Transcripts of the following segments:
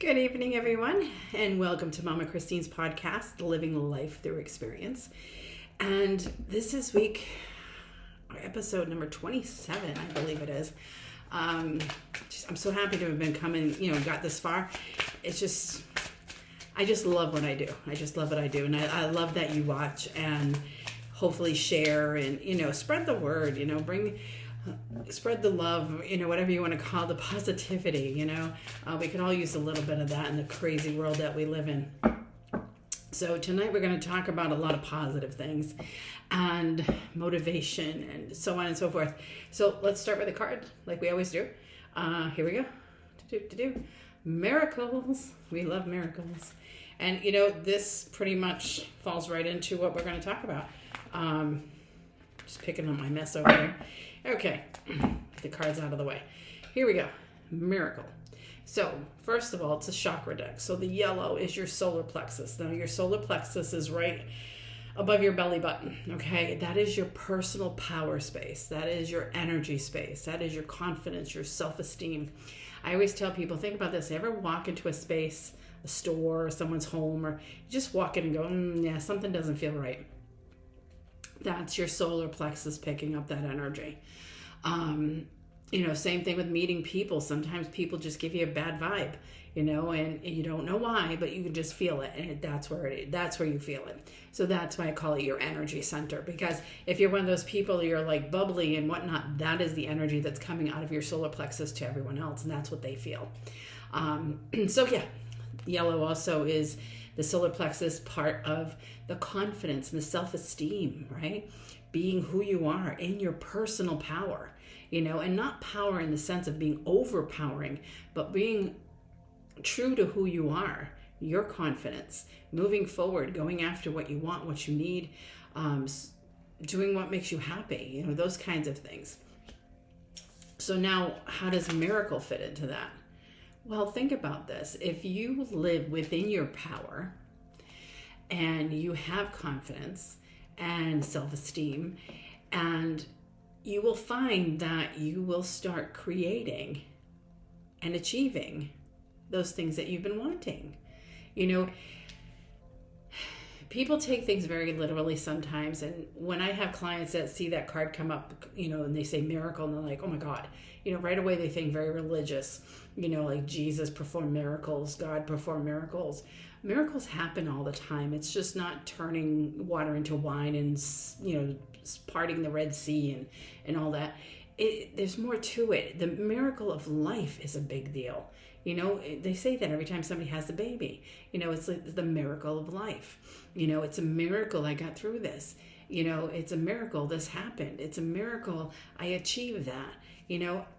Good evening, everyone, and welcome to Mama Christine's podcast, Living Life Through Experience. And this is episode number 27, I believe it is. I'm so happy to have been coming, got this far. I just love what I do. I just love what I do. And I love that you watch and hopefully share and, spread the word, spread the love, whatever you want to call the positivity, we could all use a little bit of that in the crazy world that we live in. So tonight we're going to talk about a lot of positive things and motivation and so on and so forth. So let's start with a card like we always do. Here we go. Miracles. We love miracles. And, this pretty much falls right into what we're going to talk about. Just picking up my mess over there. Okay, get the cards out of the way. Here we go. Miracle. So, first of all, it's a chakra deck. So the yellow is your solar plexus. Now, your solar plexus is right above your belly button, okay? That is your personal power space. That is your energy space. That is your confidence, your self-esteem. I always tell people, think about this. You ever walk into a space, a store, or someone's home, or you just walk in and go, something doesn't feel right. That's your solar plexus picking up that energy. Same thing with meeting people. Sometimes people just give you a bad vibe, and you don't know why, but you can just feel it. And that's where you feel it. So that's why I call it your energy center, because if you're one of those people, you're like bubbly and whatnot, that is the energy that's coming out of your solar plexus to everyone else. And that's what they feel. Yellow also is the solar plexus part of the confidence and the self-esteem, right? Being who you are in your personal power, and not power in the sense of being overpowering, but being true to who you are, your confidence, moving forward, going after what you want, what you need, doing what makes you happy, those kinds of things. So now, how does miracle fit into that? Well, think about this. If you live within your power and you have confidence and self-esteem, and you will find that you will start creating and achieving those things that you've been wanting. People take things very literally sometimes, and when I have clients that see that card come up, and they say miracle, and they're like, oh my God, right away they think very religious, like Jesus performed miracles, God performed miracles. Miracles happen all the time. It's just not turning water into wine and, parting the Red Sea and all that. There's more to it. The miracle of life is a big deal. They say that every time somebody has a baby, it's like the miracle of life. It's a miracle I got through this. It's a miracle this happened. It's a miracle I achieved that.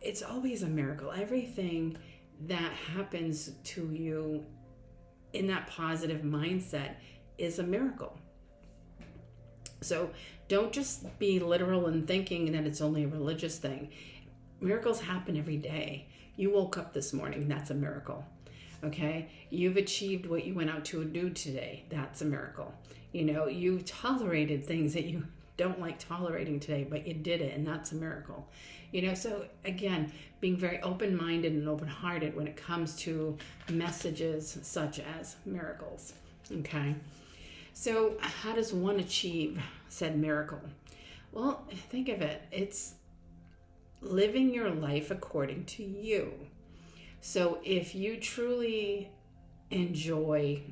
It's always a miracle. Everything that happens to you in that positive mindset is a miracle. So don't just be literal in thinking that it's only a religious thing. Miracles happen every day. You woke up this morning, that's a miracle. Okay? You've achieved what you went out to do today. That's a miracle. You tolerated things that you don't like tolerating today, but you did it, and that's a miracle. So again, being very open-minded and open-hearted when it comes to messages such as miracles. Okay? So how does one achieve said miracle? Well, think of it. It's living your life according to you. So if you truly enjoy,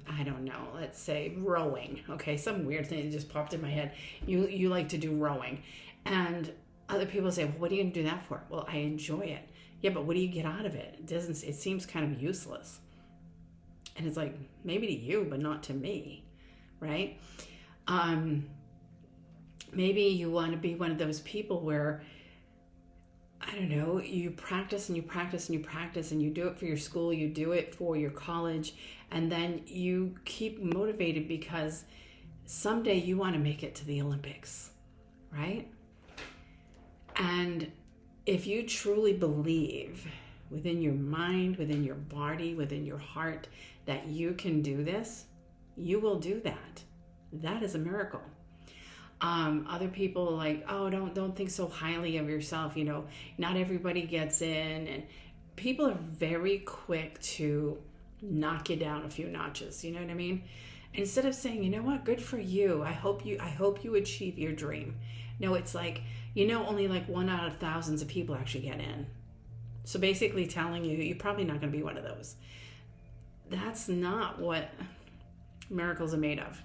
let's say rowing, okay, some weird thing that just popped in my head. You like to do rowing, and other people say, well, what are you going to do that for? Well, I enjoy it. Yeah, but what do you get out of it? It seems kind of useless. And it's like, maybe to you, but not to me, right? Maybe you want to be one of those people where, you practice and you practice and you practice, and you do it for your school, you do it for your college, and then you keep motivated because someday you want to make it to the Olympics, right? And if you truly believe within your mind, within your body, within your heart that you can do this, you will do that. That is a miracle. Other people are like, oh, don't think so highly of yourself. Not everybody gets in, and people are very quick to knock you down a few notches. You know what I mean? Instead of saying, you know what, good for you. I hope you achieve your dream. No, it's like, only like 1 out of thousands of people actually get in. So basically telling you, you're probably not going to be one of those. That's not what miracles are made of.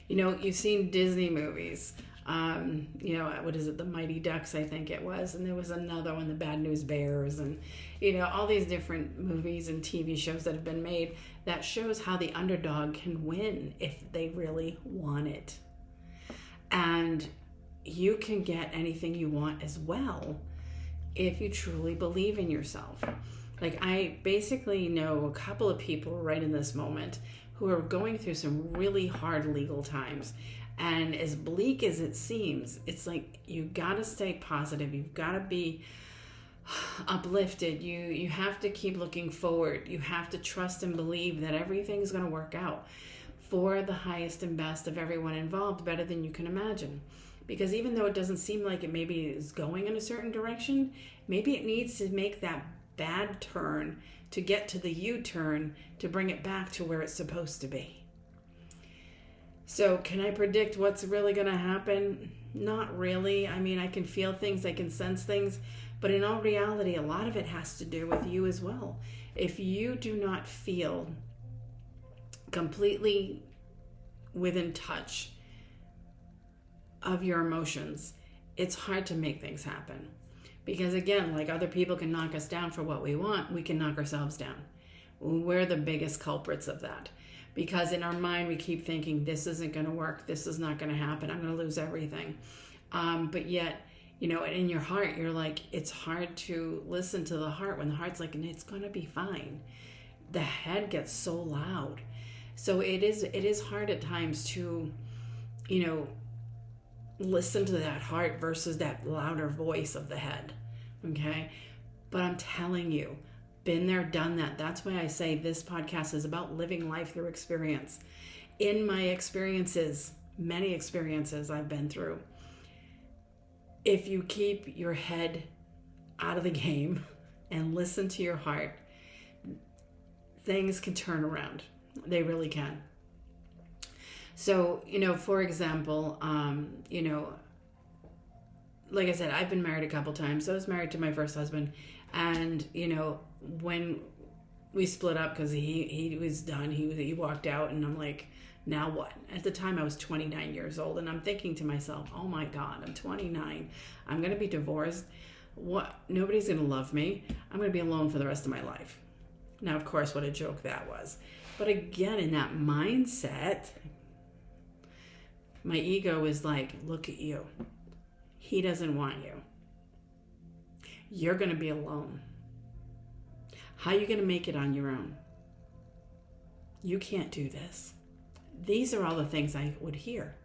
You've seen Disney movies. What is it? The Mighty Ducks, I think it was. And there was another one, the Bad News Bears. And, all these different movies and TV shows that have been made that shows how the underdog can win if they really want it. And you can get anything you want as well if you truly believe in yourself. Like, I basically know a couple of people right in this moment who are going through some really hard legal times. And as bleak as it seems, it's like you got to stay positive. You've got to be uplifted. You have to keep looking forward. You have to trust and believe that everything's going to work out for the highest and best of everyone involved, better than you can imagine. Because even though it doesn't seem like it maybe is going in a certain direction, maybe it needs to make that bad turn to get to the U-turn to bring it back to where it's supposed to be. So can I predict what's really going to happen? Not really. I mean, I can feel things, I can sense things, but in all reality, a lot of it has to do with you as well. If you do not feel completely within touch of your emotions, it's hard to make things happen. Because again, like other people can knock us down for what we want, we can knock ourselves down. We're the biggest culprits of that. Because in our mind, we keep thinking, this isn't going to work. This is not going to happen. I'm going to lose everything. But yet, in your heart, you're like, it's hard to listen to the heart when the heart's like, it's going to be fine. The head gets so loud. So it is hard at times to, listen to that heart versus that louder voice of the head. Okay? But I'm telling you, been there, done that. That's why I say this podcast is about living life through experience. In my experiences, many experiences I've been through, if you keep your head out of the game and listen to your heart, things can turn around. They really can. So, for example, like I said, I've been married a couple times. So I was married to my first husband. And, when we split up because he was done, he walked out, and I'm like, now what? At the time I was 29 years old, and I'm thinking to myself, oh my God, I'm 29. I'm going to be divorced. What? Nobody's going to love me. I'm going to be alone for the rest of my life. Now, of course, what a joke that was. But again, in that mindset, my ego is like, look at you. He doesn't want you. You're going to be alone. How are you going to make it on your own? You can't do this. These are all the things I would hear.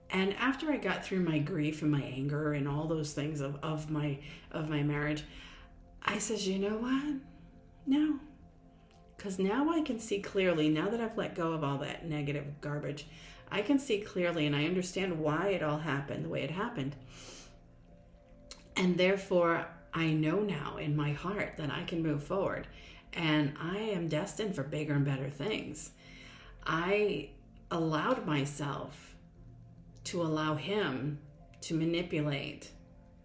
And after I got through my grief and my anger and all those things of my marriage, I says, you know what? No. Because now I can see clearly, now that I've let go of all that negative garbage, I can see clearly and I understand why it all happened the way it happened. And therefore, I know now in my heart that I can move forward. And I am destined for bigger and better things. I allowed myself to allow him to manipulate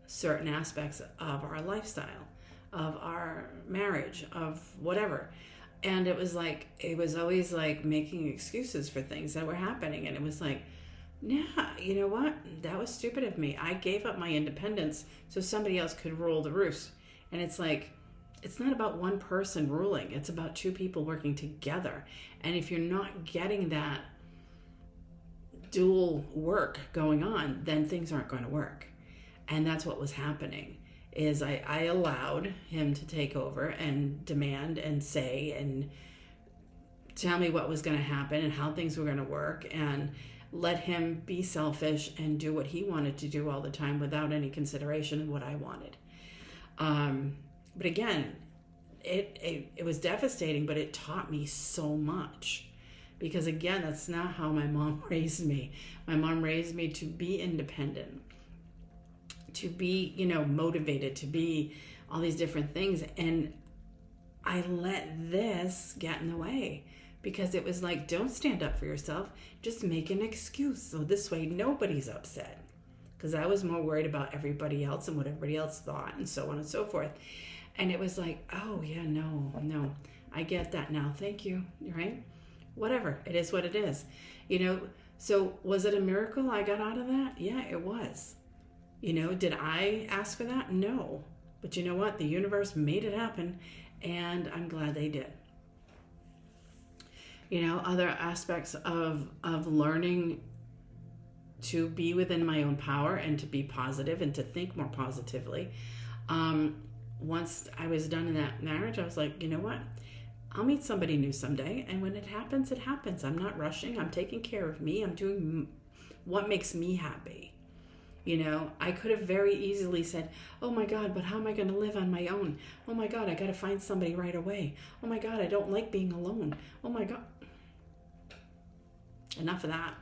certain aspects of our lifestyle, of our marriage, of whatever. And it was always like making excuses for things that were happening. And it was like, yeah, you know what? That was stupid of me. I gave up my independence so somebody else could rule the roost. And it's like, it's not about one person ruling. It's about two people working together. And if you're not getting that dual work going on, then things aren't going to work. And that's what was happening, is I allowed him to take over and demand and say and tell me what was going to happen and how things were going to work, and let him be selfish and do what he wanted to do all the time without any consideration of what I wanted. But again, it was devastating, but it taught me so much. Because again, that's not how my mom raised me. My mom raised me to be independent, to be, motivated, to be all these different things. And I I let this get in the way because it was like, don't stand up for yourself. Just make an excuse. So this way nobody's upset. Because I was more worried about everybody else and what everybody else thought and so on and so forth. And it was like, oh yeah, no, I get that now. Thank you. Right? Whatever. It is what it is. So was it a miracle I got out of that? Yeah, it was. Did I ask for that? No. But you know what? The universe made it happen, and I'm glad they did. Other aspects of learning to be within my own power and to be positive and to think more positively. Once I was done in that marriage, I was like, you know what? I'll meet somebody new someday, and when it happens, it happens. I'm not rushing. I'm taking care of me. I'm doing what makes me happy. I could have very easily said, oh my God, but how am I going to live on my own? Oh my God, I got to find somebody right away. Oh my God, I don't like being alone. Oh my God. Enough of that.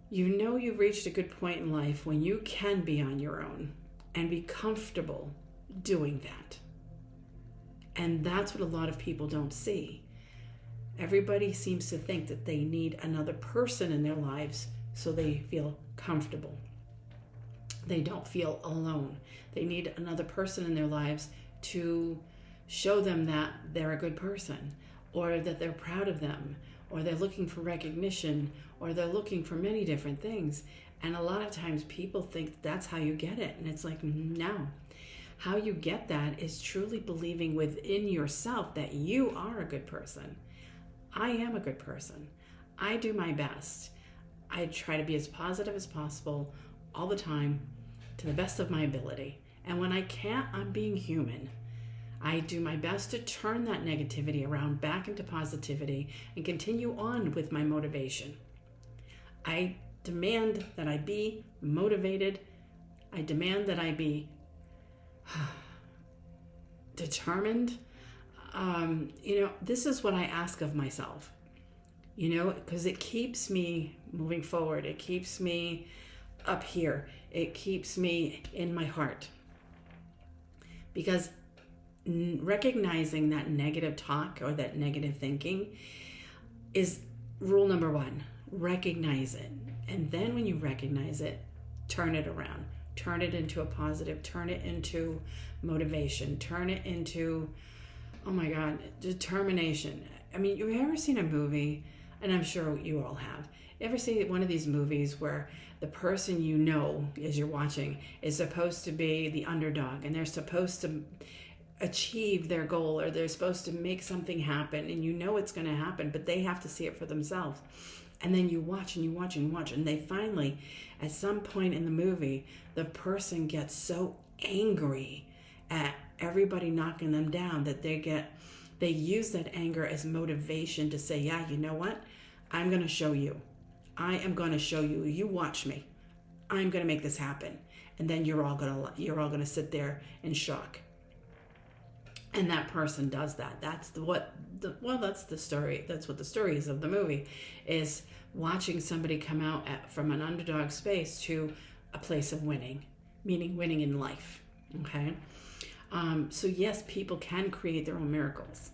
You've reached a good point in life when you can be on your own and be comfortable doing that. And that's what a lot of people don't see. Everybody seems to think that they need another person in their lives so they feel comfortable. They don't feel alone. They need another person in their lives to show them that they're a good person, or that they're proud of them, or they're looking for recognition, or they're looking for many different things. And a lot of times people think that's how you get it. And it's like, no. How you get that is truly believing within yourself that you are a good person. I am a good person. I do my best. I try to be as positive as possible all the time to the best of my ability. And when I can't, I'm being human. I do my best to turn that negativity around back into positivity and continue on with my motivation. I demand that I be motivated. I demand that I be determined. This is what I ask of myself, because it keeps me moving forward. It keeps me up here. It keeps me in my heart. Because recognizing that negative talk or that negative thinking is rule number one. Recognize it. And then when you recognize it, turn it around. Turn it into a positive. Turn it into motivation. Turn it into, oh my God, determination. I mean, you've ever seen a movie, and I'm sure you all have, you ever see one of these movies where the person as you're watching is supposed to be the underdog, and they're supposed to achieve their goal, or they're supposed to make something happen, and it's going to happen, but they have to see it for themselves. And then you watch and you watch and you watch, and they finally, at some point in the movie, the person gets so angry at everybody knocking them down that they use that anger as motivation to say, yeah, you know what? I'm going to show you. I am going to show you. You watch me. I'm going to make this happen. And then you're all going to sit there in shock. And that person does that. That's the story. That's what the story is of the movie, is watching somebody come out from an underdog space to a place of winning, meaning winning in life. Okay. So yes, people can create their own miracles.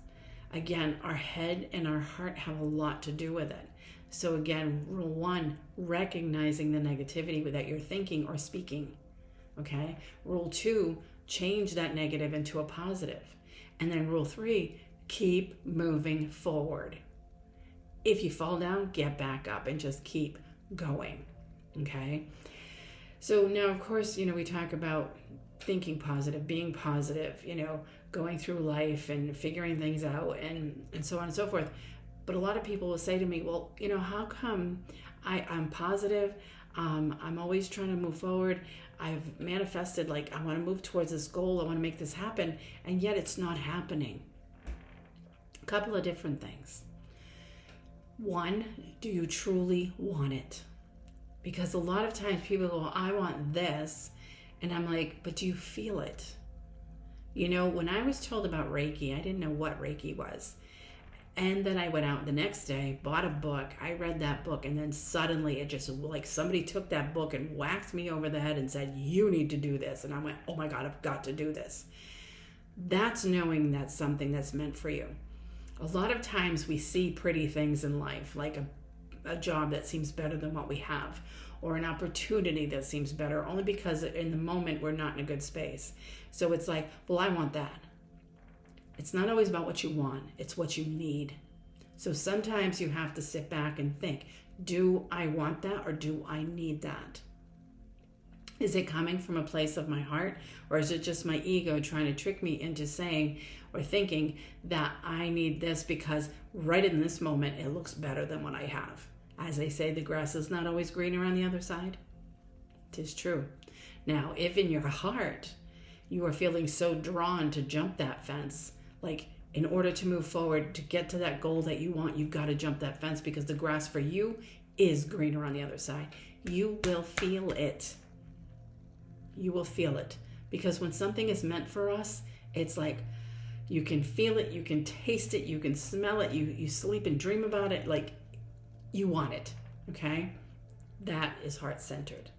Again, our head and our heart have a lot to do with it. So again, rule one, recognizing the negativity that you're thinking or speaking. Okay. Rule two, change that negative into a positive. And then rule three, keep moving forward. If you fall down, get back up and just keep going. Okay. So now, of course, we talk about thinking positive, being positive, going through life and figuring things out and so on and so forth. But a lot of people will say to me, well, how come I'm positive? I'm always trying to move forward. I've manifested, like, I want to move towards this goal. I want to make this happen. And yet it's not happening. A couple of different things. One, do you truly want it? Because a lot of times people go, I want this. And I'm like, but do you feel it? When I was told about Reiki, I didn't know what Reiki was. And then I went out the next day, bought a book. I read that book, and then suddenly it just, like, somebody took that book and whacked me over the head and said, you need to do this. And I went, oh my God, I've got to do this. That's knowing that's something that's meant for you. A lot of times we see pretty things in life, like a job that seems better than what we have, or an opportunity that seems better, only because in the moment we're not in a good space. So it's like, well, I want that. It's not always about what you want, it's what you need. So sometimes you have to sit back and think, do I want that or do I need that? Is it coming from a place of my heart, or is it just my ego trying to trick me into saying or thinking that I need this because right in this moment it looks better than what I have? As they say, the grass is not always greener on the other side. It is true. Now, if in your heart you are feeling so drawn to jump that fence, like in order to move forward, to get to that goal that you want, you've got to jump that fence because the grass for you is greener on the other side. You will feel it. You will feel it. Because when something is meant for us, it's like you can feel it, you can taste it, you can smell it, you sleep and dream about it, like you want it, okay? That is heart-centered.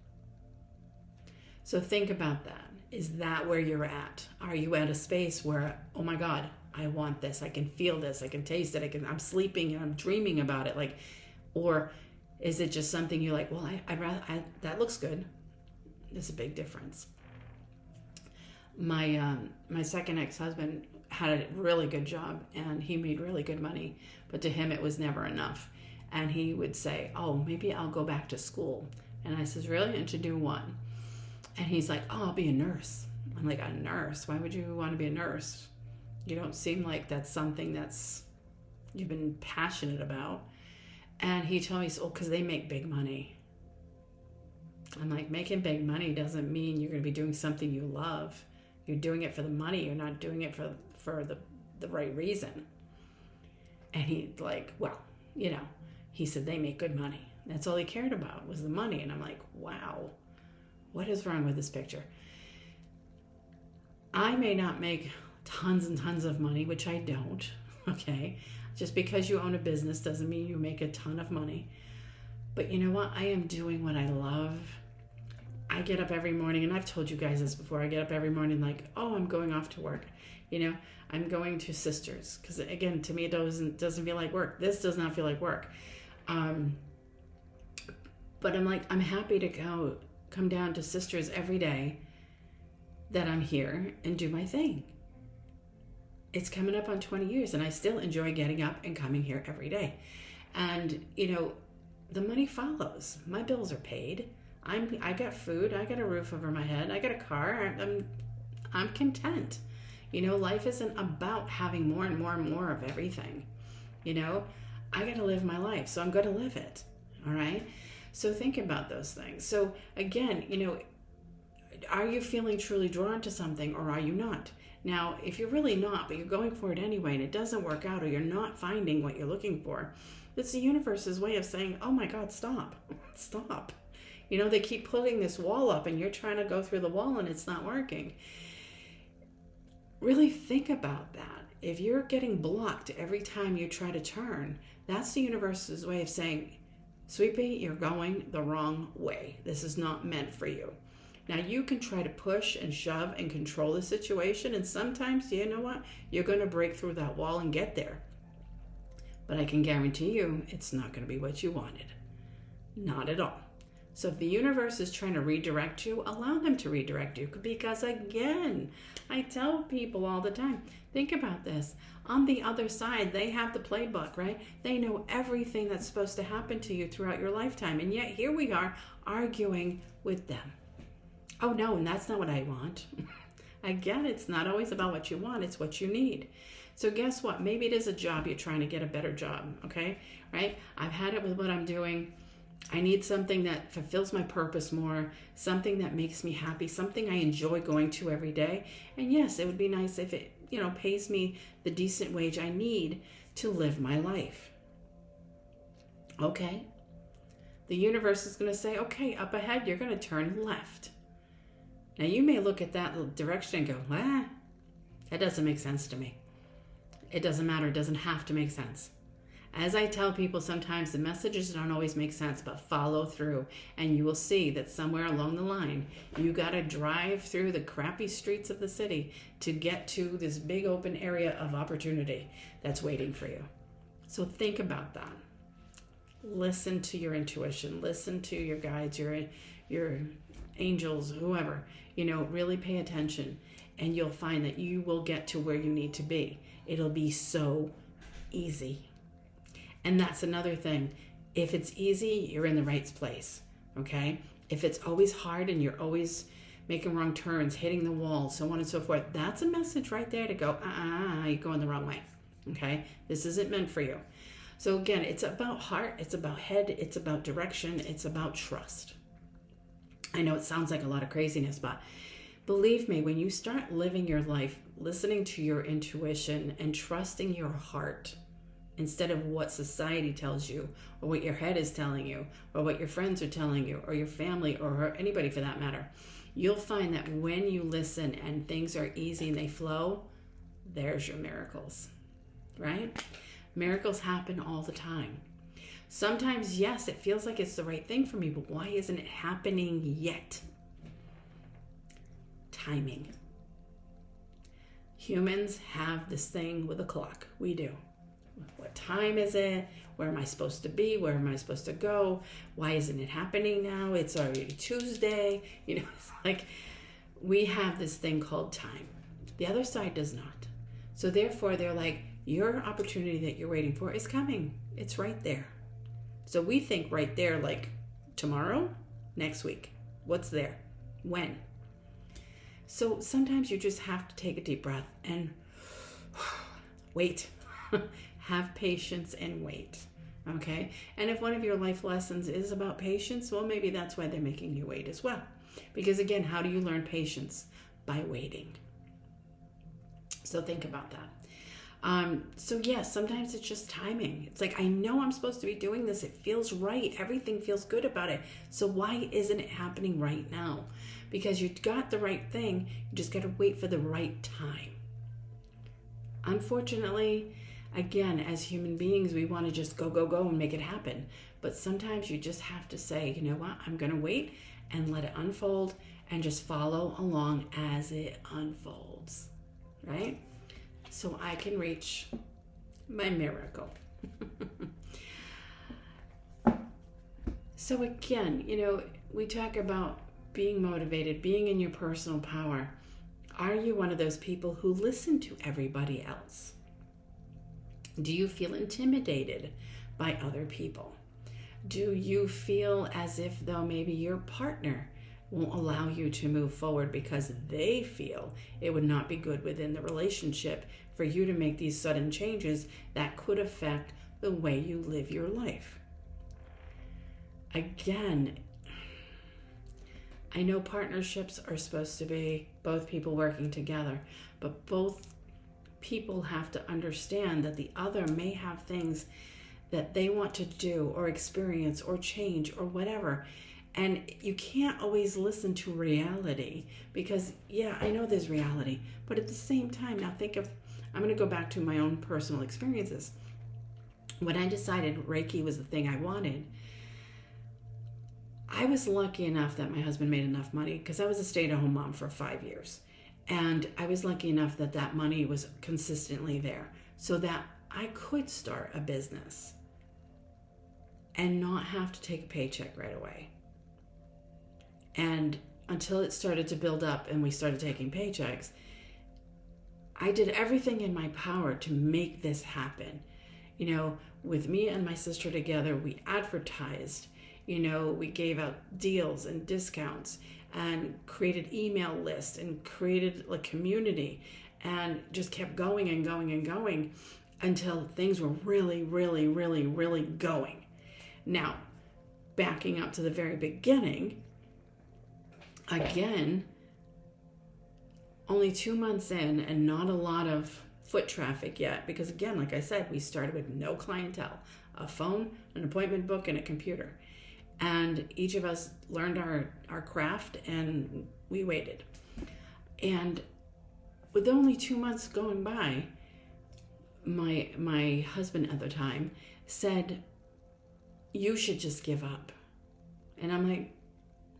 So think about that. Is that where you're at? Are you at a space where, oh my God, I want this, I can feel this, I can taste it, I'm sleeping and I'm dreaming about it, like, or is it just something you're like, well, that looks good. There's a big difference. My second ex-husband had a really good job and he made really good money, but to him it was never enough. And he would say, oh, maybe I'll go back to school. And I says, really? And to do what? And he's like, oh, I'll be a nurse. I'm like, a nurse? Why would you want to be a nurse? You don't seem like that's something that's you've been passionate about. And he told me, oh, because they make big money. I'm like, making big money doesn't mean you're going to be doing something you love. You're doing it for the money. You're not doing it for the right reason. And he like, well, he said they make good money. That's all he cared about was the money. And I'm like, wow, what is wrong with this picture? I may not make tons and tons of money, which I don't, okay? Just because you own a business doesn't mean you make a ton of money. But you know what? I am doing what I love. I get up every morning, and I've told you guys this before, I get up every morning like, oh, I'm going off to work. I'm going to Sisters. Because again, to me, it doesn't feel like work. This does not feel like work. But I'm like, I'm happy to come down to Sisters every day that I'm here and do my thing. It's coming up on 20 years, and I still enjoy getting up and coming here every day. And, the money follows. My bills are paid. I got food. I got a roof over my head. I got a car. I'm content. Life isn't about having more and more and more of everything. I got to live my life, so I'm going to live it. All right? So think about those things. So again, are you feeling truly drawn to something or are you not? Now, if you're really not, but you're going for it anyway and it doesn't work out or you're not finding what you're looking for, it's the universe's way of saying, oh my God, stop. Stop. They keep putting this wall up and you're trying to go through the wall and it's not working. Really think about that. If you're getting blocked every time you try to turn, that's the universe's way of saying, Sweetie, you're going the wrong way. This is not meant for you. Now, you can try to push and shove and control the situation, and sometimes, you know what? You're going to break through that wall and get there. But I can guarantee you, it's not going to be what you wanted. Not at all. So if the universe is trying to redirect you, allow them to redirect you. Because again, I tell people all the time, think about this. On the other side, they have the playbook, right? They know everything that's supposed to happen to you throughout your lifetime. And yet here we are arguing with them. Oh no, and that's not what I want. Again, it's not always about what you want, it's what you need. So guess what? Maybe it is a job you're trying to get a better job, okay? Right? I've had it with what I'm doing. I need something that fulfills my purpose more, something that makes me happy, something I enjoy going to every day. And yes, it would be nice if it, pays me the decent wage I need to live my life. Okay? The universe is going to say, okay, up ahead, you're going to turn left. Now, you may look at that direction and go, that doesn't make sense to me. It doesn't matter. It doesn't have to make sense. As I tell people, sometimes the messages don't always make sense, but follow through, and you will see that somewhere along the line, you got to drive through the crappy streets of the city to get to this big open area of opportunity that's waiting for you. So think about that. Listen to your intuition. Listen to your guides, your angels, whoever. Really pay attention, and you'll find that you will get to where you need to be. It'll be so easy. And that's another thing. If it's easy, you're in the right place, okay? If it's always hard and you're always making wrong turns, hitting the wall, so on and so forth, that's a message right there to go, you're going the wrong way, okay? This isn't meant for you. So again, it's about heart, it's about head, it's about direction, it's about trust. I know it sounds like a lot of craziness, but believe me, when you start living your life, listening to your intuition and trusting your heart instead of what society tells you or what your head is telling you or what your friends are telling you or your family or anybody for that matter, you'll find that when you listen and things are easy and they flow, there's your miracles, right? Miracles happen all the time. Sometimes, yes, it feels like it's the right thing for me, but why isn't it happening yet? Timing. Humans have this thing with a clock. We do. What time is it? Where am I supposed to be? Where am I supposed to go? Why isn't it happening now? It's already Tuesday. It's like we have this thing called time. The other side does not. So therefore, they're like, your opportunity that you're waiting for is coming. It's right there. So we think right there, like tomorrow, next week. What's there? When? So sometimes you just have to take a deep breath and wait. Have patience and wait. Okay? And if one of your life lessons is about patience, well, maybe that's why they're making you wait as well. Because again, how do you learn patience? By waiting. So think about that. So yes, sometimes it's just timing. It's like, I know I'm supposed to be doing this. It feels right. Everything feels good about it. So why isn't it happening right now? Because you got the right thing. You just got to wait for the right time. Unfortunately, again, as human beings, we want to just go and make it happen. But sometimes you just have to say, you know what? I'm going to wait and let it unfold and just follow along as it unfolds, right? So I can reach my miracle. So again, we talk about being motivated, being in your personal power. Are you one of those people who listen to everybody else? Do you feel intimidated by other people? Do you feel as if though maybe your partner won't allow you to move forward because they feel it would not be good within the relationship for you to make these sudden changes that could affect the way you live your life? Again, I know partnerships are supposed to be both people working together, but both people have to understand that the other may have things that they want to do or experience or change or whatever. And you can't always listen to reality because, yeah, I know there's reality, but at the same time, now I'm going to go back to my own personal experiences. When I decided Reiki was the thing I wanted, I was lucky enough that my husband made enough money because I was a stay-at-home mom for 5 years. And I was lucky enough that that money was consistently there so that I could start a business and not have to take a paycheck right away. And until it started to build up and we started taking paychecks, I did everything in my power to make this happen. With me and my sister together, we advertised, we gave out deals and discounts and created email lists and created a community and just kept going and going and going until things were really, really, really, really going. Now, backing up to the very beginning, again, only 2 months in and not a lot of foot traffic yet because, again, like I said, we started with no clientele, a phone, an appointment book, and a computer. And each of us learned our craft and we waited. And with only 2 months going by, my husband at the time said, you should just give up. And I'm like,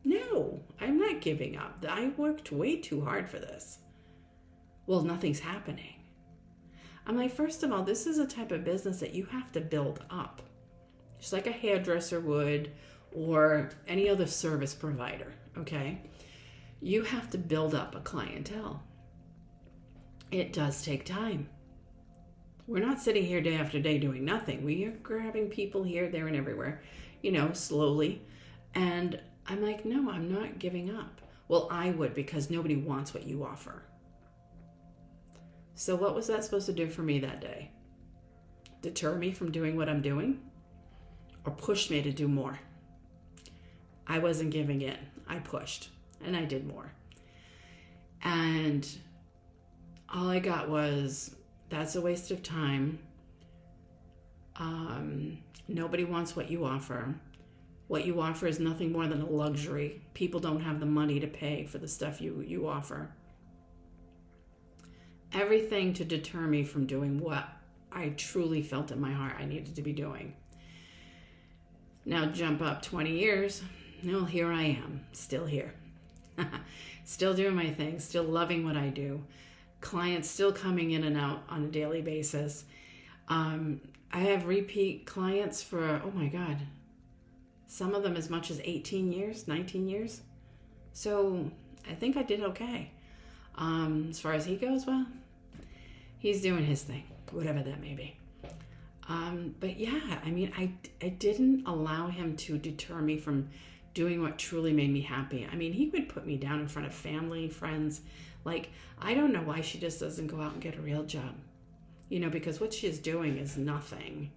no, I'm not giving up. I worked way too hard for this. Well, nothing's happening. I'm like, first of all, this is a type of business that you have to build up. Just like a hairdresser would, or any other service provider, okay? You have to build up a clientele. It does take time. We're not sitting here day after day doing nothing. We are grabbing people here, there, and everywhere, slowly. And I'm like, no, I'm not giving up. Well, I would, because nobody wants what you offer. So what was that supposed to do for me that day? Deter me from doing what I'm doing? Or push me to do more? I wasn't giving in. I pushed, and I did more. And all I got was, that's a waste of time. Nobody wants what you offer. What you offer is nothing more than a luxury. People don't have the money to pay for the stuff you offer. Everything to deter me from doing what I truly felt in my heart I needed to be doing. Now jump up 20 years. Well, here I am, still here. Still doing my thing, still loving what I do. Clients still coming in and out on a daily basis. I have repeat clients for, oh my God, some of them as much as 18 years, 19 years. So I think I did okay. As far as he goes, well, he's doing his thing, whatever that may be. But yeah, I mean, I didn't allow him to deter me from doing what truly made me happy. I mean, he would put me down in front of family, friends. Like, I don't know why she just doesn't go out and get a real job. Because what she is doing is nothing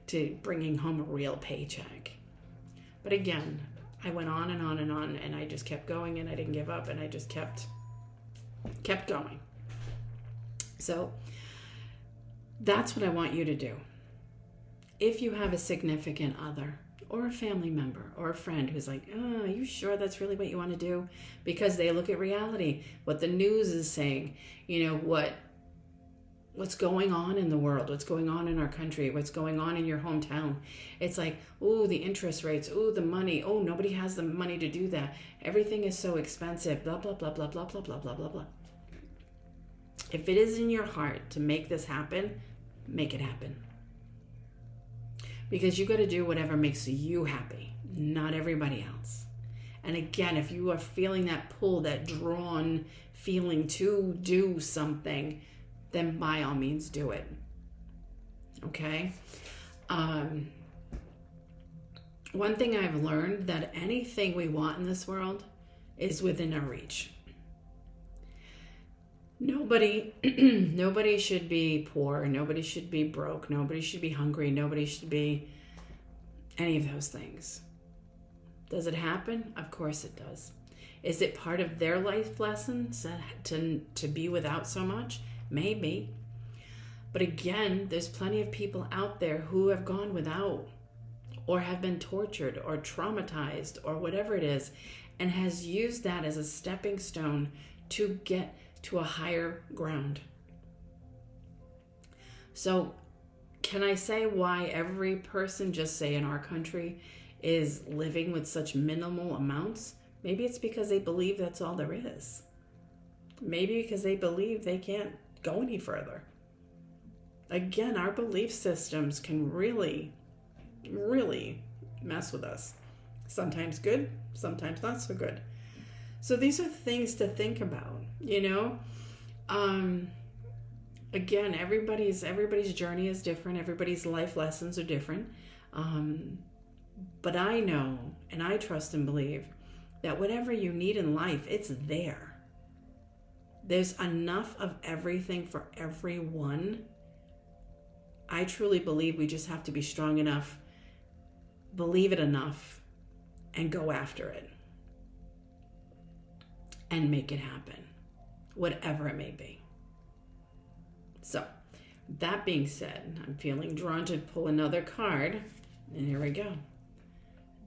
to bringing home a real paycheck. But again, I went on and on and on, and I just kept going, and I didn't give up, and I just kept going. So that's what I want you to do. If you have a significant other or a family member or a friend who's like, oh, are you sure that's really what you want to do? Because they look at reality, what the news is saying, what's going on in the world, what's going on in our country, what's going on in your hometown. It's like, oh, the interest rates, oh, the money, oh, nobody has the money to do that. Everything is so expensive, blah, blah, blah, blah, blah, blah, blah, blah, blah, blah. If it is in your heart to make this happen, make it happen. Because you got to do whatever makes you happy, not everybody else. And again, if you are feeling that pull, that drawn feeling to do something, then by all means do it. Okay? One thing I've learned, that anything we want in this world is within our reach. Nobody should be poor. Nobody should be broke. Nobody should be hungry. Nobody should be any of those things. Does it happen? Of course it does. Is it part of their life lessons to be without so much? Maybe. But again, there's plenty of people out there who have gone without, or have been tortured or traumatized or whatever it is, and has used that as a stepping stone to get to a higher ground. So can I say why every person, just say in our country, is living with such minimal amounts? Maybe it's because they believe that's all there is. Maybe because they believe they can't go any further. Again, our belief systems can really, really mess with us. Sometimes good, sometimes not so good. So these are things to think about, Again, everybody's journey is different. Everybody's life lessons are different. But I know, and I trust and believe, that whatever you need in life, it's there. There's enough of everything for everyone. I truly believe we just have to be strong enough, believe it enough, and go after it. And make it happen, whatever it may be. So, that being said, I'm feeling drawn to pull another card, and here we go.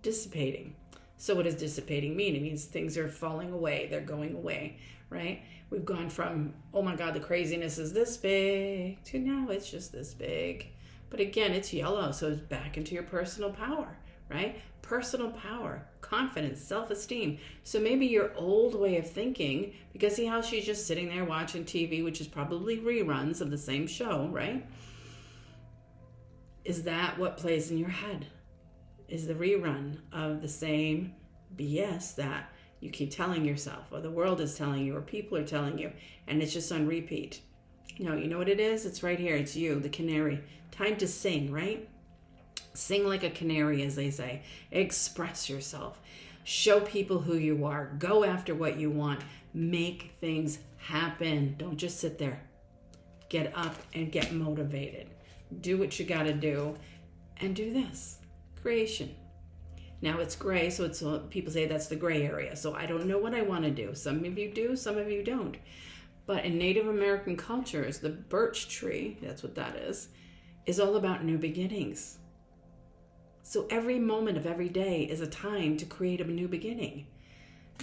Dissipating. So what does dissipating mean? It means things are falling away. They're going away, right? We've gone from, oh my God, the craziness is this big, to now it's just this big. But again, it's yellow, so it's back into your personal power, right? Personal power, confidence, self-esteem. So maybe your old way of thinking, because see how she's just sitting there watching TV, which is probably reruns of the same show, right? Is that what plays in your head? Is the rerun of the same BS that you keep telling yourself, or the world is telling you, or people are telling you, and it's just on repeat? No, you know what it is? It's right here. It's you, the canary. Time to sing, right? Sing like a canary, as they say. Express yourself. Show people who you are. Go after what you want. Make things happen. Don't just sit there. Get up and get motivated. Do what you got to do, and do this. Creation. Now it's gray, so it's people say that's the gray area. So I don't know what I want to do. Some of you do, some of you don't. But in Native American cultures, the birch tree, that's what that is all about new beginnings. So every moment of every day is a time to create a new beginning.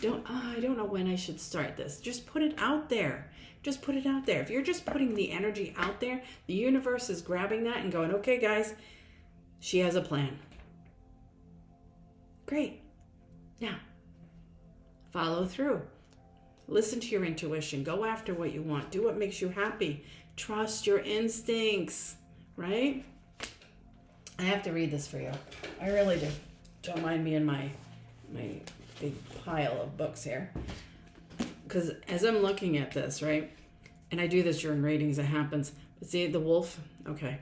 I don't know when I should start this. Just put it out there. Just put it out there. If you're just putting the energy out there, the universe is grabbing that and going, okay, guys, she has a plan. Great. Now, follow through. Listen to your intuition. Go after what you want. Do what makes you happy. Trust your instincts, right? I have to read this for you. I really do. Don't mind me and my big pile of books here. Because as I'm looking at this, right, and I do this during readings, it happens. But see, the wolf, okay.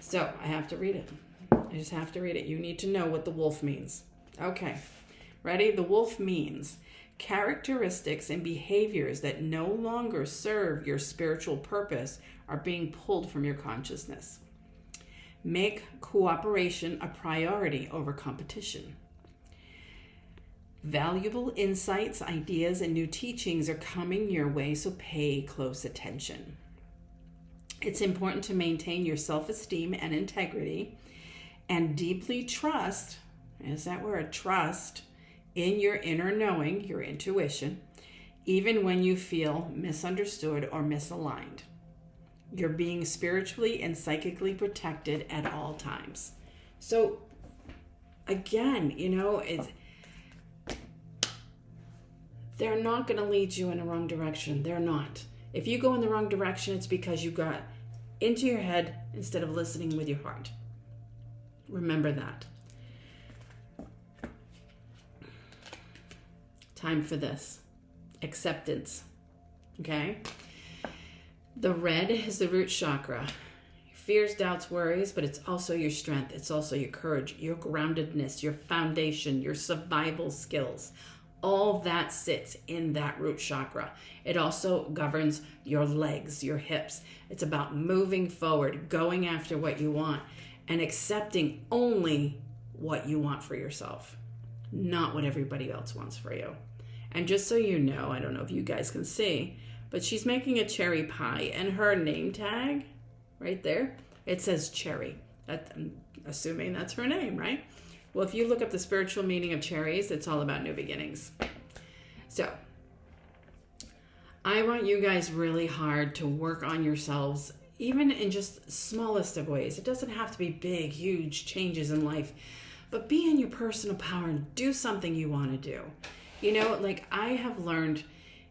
So I have to read it. I just have to read it. You need to know what the wolf means. Okay. Ready? The wolf means characteristics and behaviors that no longer serve your spiritual purpose are being pulled from your consciousness. Make cooperation a priority over competition. Valuable insights, ideas, and new teachings are coming your way, so pay close attention. It's important to maintain your self-esteem and integrity and deeply trust, is that word, trust, in your inner knowing, your intuition, even when you feel misunderstood or misaligned. You're being spiritually and psychically protected at all times. So, again, they're not going to lead you in the wrong direction. They're not. If you go in the wrong direction, it's because you got into your head instead of listening with your heart. Remember that. Time for this. Acceptance. Okay? The red is the root chakra. Fears, doubts, worries, but it's also your strength. It's also your courage, your groundedness, your foundation, your survival skills. All that sits in that root chakra. It also governs your legs, your hips. It's about moving forward, going after what you want, and accepting only what you want for yourself, not what everybody else wants for you. And just so you know, I don't know if you guys can see, but she's making a cherry pie, and her name tag right there, it says cherry. I'm assuming that's her name, right? Well, if you look up the spiritual meaning of cherries, it's all about new beginnings. So, I want you guys really hard to work on yourselves, even in just smallest of ways. It doesn't have to be big, huge changes in life, but be in your personal power and do something you want to do. I have learned,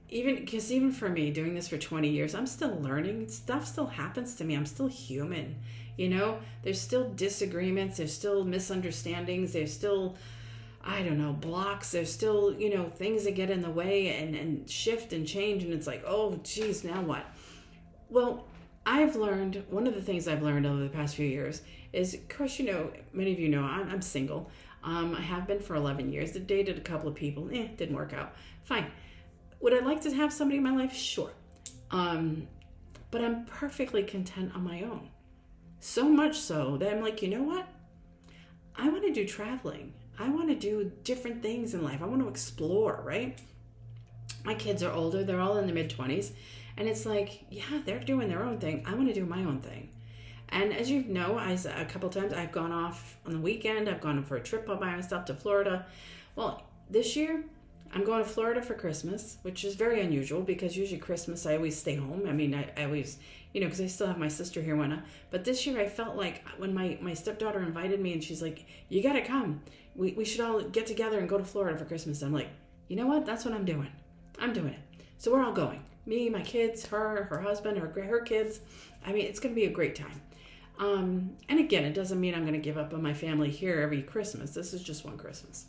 even for me, doing this for 20 years, I'm still learning. Stuff still happens to me. I'm still human. There's still disagreements. There's still misunderstandings. There's still, blocks. There's still, things that get in the way and shift and change. And it's like, oh, geez, now what? Well, one of the things I've learned over the past few years is, of course, many of you know, I'm single. I have been for 11 years. I dated a couple of people. Didn't work out. Fine. Would I like to have somebody in my life? Sure. But I'm perfectly content on my own. So much so that I'm like, you know what? I want to do traveling. I want to do different things in life. I want to explore, right? My kids are older. They're all in their mid-20s. And it's like, yeah, they're doing their own thing. I want to do my own thing. And as you know, a couple times I've gone off on the weekend. I've gone for a trip all by myself to Florida. Well, this year, I'm going to Florida for Christmas, which is very unusual because usually Christmas I always stay home. I mean, I always, because I still have my sister here but this year I felt like when my stepdaughter invited me and she's like, you got to come. We should all get together and go to Florida for Christmas. I'm like, you know what? That's what I'm doing. I'm doing it. So we're all going. Me, my kids, her husband, her kids. I mean, it's going to be a great time. And again, it doesn't mean I'm going to give up on my family here every Christmas. This is just one Christmas.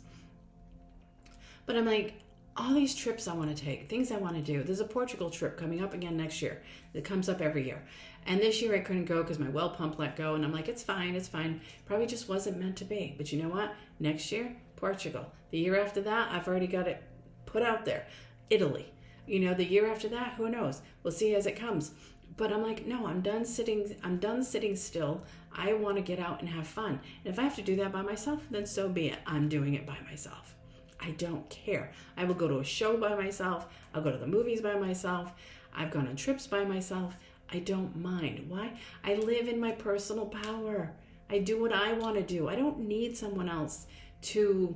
But I'm like, all these trips I want to take, things I want to do. There's a Portugal trip coming up again next year. It comes up every year. And this year I couldn't go because my well pump let go. And I'm like, it's fine. Probably just wasn't meant to be. But you know what? Next year, Portugal. The year after that, I've already got it put out there. Italy. The year after that, who knows? We'll see as it comes. But I'm like, no, I'm done sitting still. I want to get out and have fun. And if I have to do that by myself, then so be it. I'm doing it by myself. I don't care. I will go to a show by myself. I'll go to the movies by myself. I've gone on trips by myself. I don't mind. Why? I live in my personal power. I do what I want to do. I don't need someone else to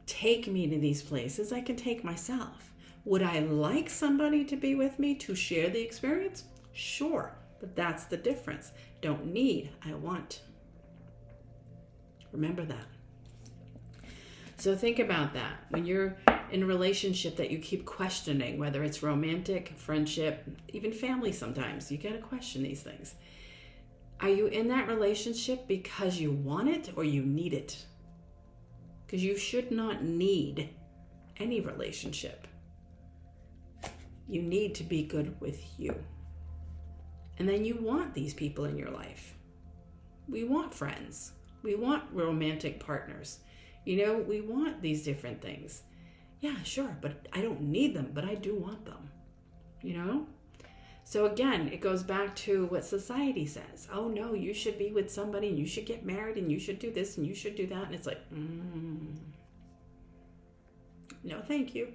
take me to these places. I can take myself. Would I like somebody to be with me to share the experience? Sure, but that's the difference. Don't need, I want. Remember that. So think about that. When you're in a relationship that you keep questioning, whether it's romantic, friendship, even family sometimes, you got to question these things. Are you in that relationship because you want it or you need it? Because you should not need any relationship. You need to be good with you. And then you want these people in your life. We want friends. We want romantic partners. We want these different things. Yeah, sure, but I don't need them, but I do want them. So again, it goes back to what society says. Oh no, you should be with somebody and you should get married and you should do this and you should do that. And it's like, no, thank you.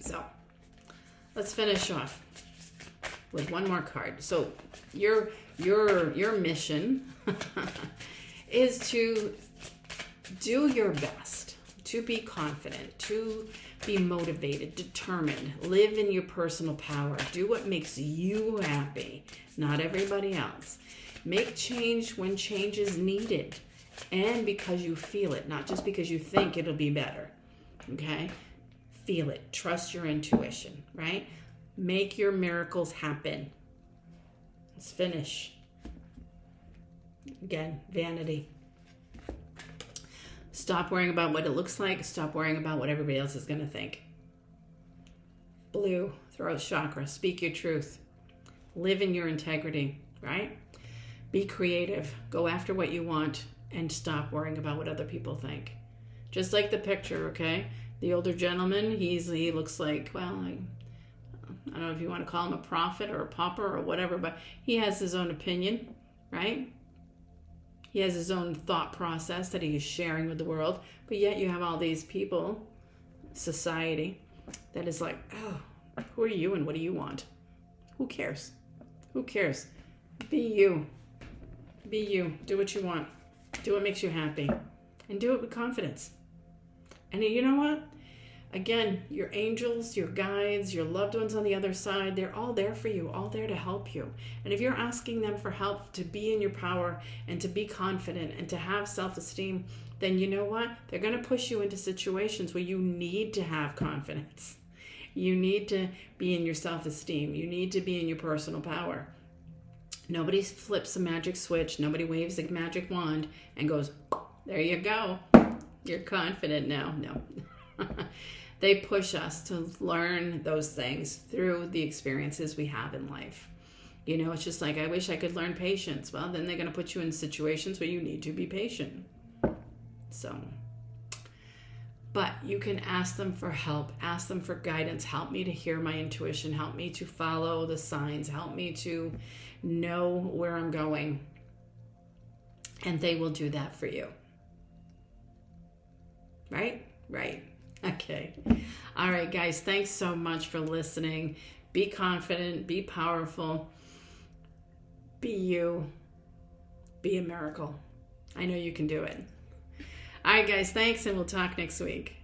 So let's finish off with one more card. So your mission is to do your best, to be confident, to be motivated, determined, live in your personal power, do what makes you happy, not everybody else. Make change when change is needed and because you feel it, not just because you think it'll be better. Okay? Feel it. Trust your intuition, right? Make your miracles happen. Let's finish. Again, vanity. Stop worrying about what it looks like. Stop worrying about what everybody else is going to think. Blue, throat chakra. Speak your truth. Live in your integrity, right? Be creative. Go after what you want and stop worrying about what other people think. Just like the picture, okay? The older gentleman, he looks like, well, I don't know if you want to call him a prophet or a pauper or whatever, but he has his own opinion, right? He has his own thought process that he is sharing with the world, but yet you have all these people, society, that is like, oh, who are you and what do you want? Who cares? Who cares? Be you. Be you. Do what you want. Do what makes you happy. And do it with confidence. And you know what? Again, your angels, your guides, your loved ones on the other side, they're all there for you, all there to help you. And if you're asking them for help to be in your power and to be confident and to have self-esteem, then you know what? They're going to push you into situations where you need to have confidence. You need to be in your self-esteem. You need to be in your personal power. Nobody flips a magic switch. Nobody waves a magic wand and goes, there you go. You're confident now. No. They push us to learn those things through the experiences we have in life. It's just like, I wish I could learn patience. Well, then they're going to put you in situations where you need to be patient. So, but you can ask them for help, ask them for guidance. Help me to hear my intuition. Help me to follow the signs. Help me to know where I'm going. And they will do that for you. Right? Right. Okay. All right, guys. Thanks so much for listening. Be confident. Be powerful. Be you. Be a miracle. I know you can do it. All right, guys, thanks, and we'll talk next week.